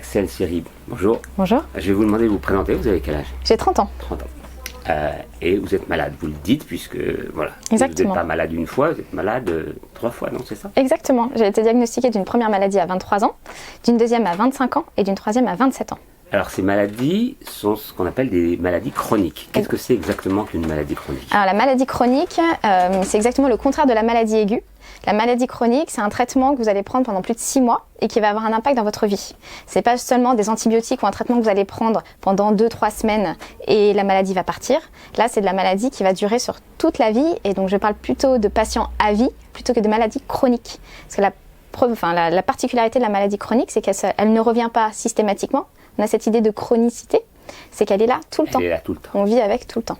Axel Siri. Bonjour. Bonjour. Je vais vous demander de vous présenter. Vous avez quel âge? J'ai 30 ans. 30 ans. Et vous êtes malade, vous le dites, puisque voilà. Exactement. Vous n'êtes pas malade une fois, vous êtes malade 3 fois, non, c'est ça? Exactement. J'ai été diagnostiquée d'une première maladie à 23 ans, d'une deuxième à 25 ans et d'une troisième à 27 ans. Alors ces maladies sont ce qu'on appelle des maladies chroniques. Qu'est-ce que c'est exactement qu'une maladie chronique? Alors la maladie chronique, c'est exactement le contraire de la maladie aiguë. La maladie chronique, c'est un traitement que vous allez prendre pendant plus de 6 mois et qui va avoir un impact dans votre vie. C'est pas seulement des antibiotiques ou un traitement que vous allez prendre pendant 2-3 semaines et la maladie va partir. Là, c'est de la maladie qui va durer sur toute la vie et donc je parle plutôt de patients à vie plutôt que de maladies chroniques. Parce que la particularité de la maladie chronique, c'est qu'elle ne revient pas systématiquement. On a cette idée de chronicité, c'est qu'elle est là tout le temps. Elle est là tout le temps. On vit avec tout le temps.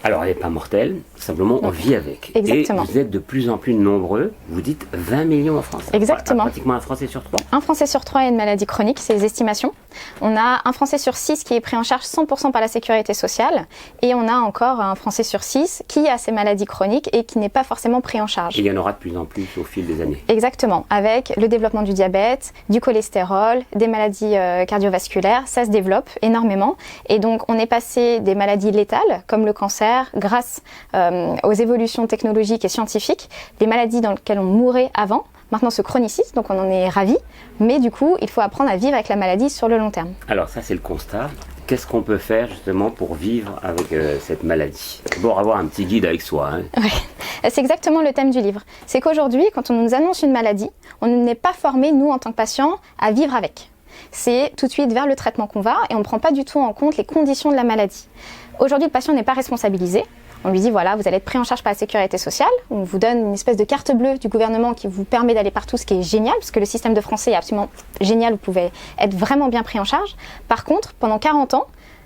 Alors elle n'est pas mortelle, simplement on vit avec. Exactement. Et vous êtes de plus en plus nombreux, vous dites 20 millions en France. Exactement. Pratiquement un Français sur 3. Un Français sur 3 a une maladie chronique, c'est les estimations. On a un Français sur 6 qui est pris en charge 100% par la sécurité sociale. Et on a encore un Français sur 6 qui a ces maladies chroniques et qui n'est pas forcément pris en charge. Et il y en aura de plus en plus au fil des années. Exactement. Avec le développement du diabète, du cholestérol, des maladies cardiovasculaires, ça se développe énormément. Et donc on est passé des maladies létales comme le cancer grâce aux évolutions technologiques et scientifiques. Les maladies dans lesquelles on mourait avant maintenant se chronicisent, donc on en est ravis. Mais du coup, il faut apprendre à vivre avec la maladie sur le long terme. Alors ça, c'est le constat. Qu'est-ce qu'on peut faire justement pour vivre avec cette maladie? D'abord avoir un petit guide avec soi. Hein. Ouais. C'est exactement le thème du livre. C'est qu'aujourd'hui, quand on nous annonce une maladie, on n'est pas formé, nous, en tant que patients, à vivre avec. C'est tout de suite vers le traitement qu'on va et on ne prend pas du tout en compte les conditions de la maladie. Aujourd'hui, le patient n'est pas responsabilisé. On lui dit, voilà, vous allez être pris en charge par la sécurité sociale. On vous donne une espèce de carte bleue du gouvernement qui vous permet d'aller partout, ce qui est génial, parce que le système de français est absolument génial, vous pouvez être vraiment bien pris en charge. Par contre, pendant 40 ans,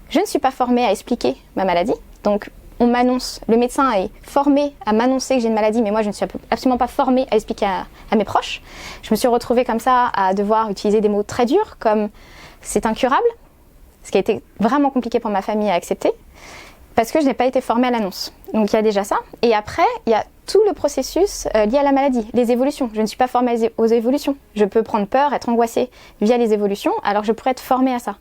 je ne suis pas formée à expliquer ma maladie. Donc, on m'annonce, le médecin est formé à m'annoncer que j'ai une maladie, mais moi, je ne suis absolument pas formée à expliquer à mes proches. Je me suis retrouvée comme ça à devoir utiliser des mots très durs, comme « c'est incurable », ce qui a été vraiment compliqué pour ma famille à accepter. Parce que je n'ai pas été formée à l'annonce. Donc il y a déjà ça. Et après, il y a tout le processus lié à la maladie, les évolutions. Je ne suis pas formée aux évolutions. Je peux prendre peur, être angoissée via les évolutions, alors je pourrais être formée à ça.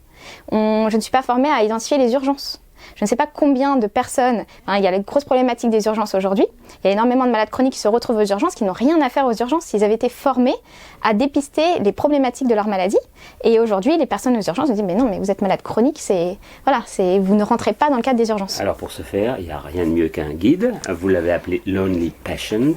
Je ne suis pas formée à identifier les urgences. Je ne sais pas combien de personnes, il y a la grosse problématique des urgences aujourd'hui, il y a énormément de malades chroniques qui se retrouvent aux urgences, qui n'ont rien à faire aux urgences s'ils avaient été formés à dépister les problématiques de leur maladie. Et aujourd'hui, les personnes aux urgences me disent « mais non, mais vous êtes malade chronique, vous ne rentrez pas dans le cadre des urgences ». Alors pour ce faire, il n'y a rien de mieux qu'un guide. Vous l'avez appelé Lonely Patient.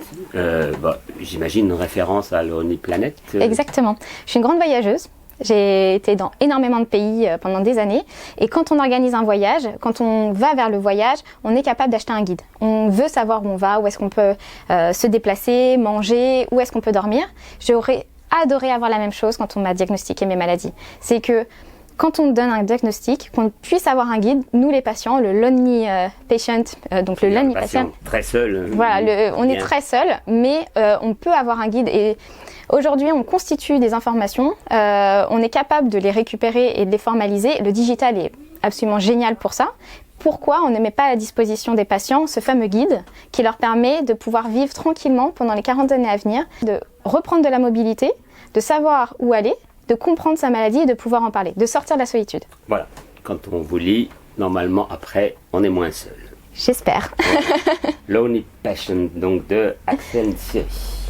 J'imagine une référence à Lonely Planet. Exactement. Je suis une grande voyageuse. J'ai été dans énormément de pays pendant des années et quand on organise un voyage, quand on va vers le voyage, on est capable d'acheter un guide. On veut savoir où on va, où est-ce qu'on peut se déplacer, manger, où est-ce qu'on peut dormir. J'aurais adoré avoir la même chose quand on m'a diagnostiqué mes maladies. C'est que quand on donne un diagnostic, qu'on puisse avoir un guide, nous les patients, le lonely patient, donc le lonely patient, très seul. Voilà, on est très seul, mais on peut avoir un guide et aujourd'hui, on constitue des informations, on est capable de les récupérer et de les formaliser. Le digital est absolument génial pour ça. Pourquoi on ne met pas à la disposition des patients ce fameux guide qui leur permet de pouvoir vivre tranquillement pendant les 40 années à venir, de reprendre de la mobilité, de savoir où aller, de comprendre sa maladie et de pouvoir en parler, de sortir de la solitude. Voilà, quand on vous lit, normalement après, on est moins seul. J'espère. Lonely Patient, donc de Axel Siri.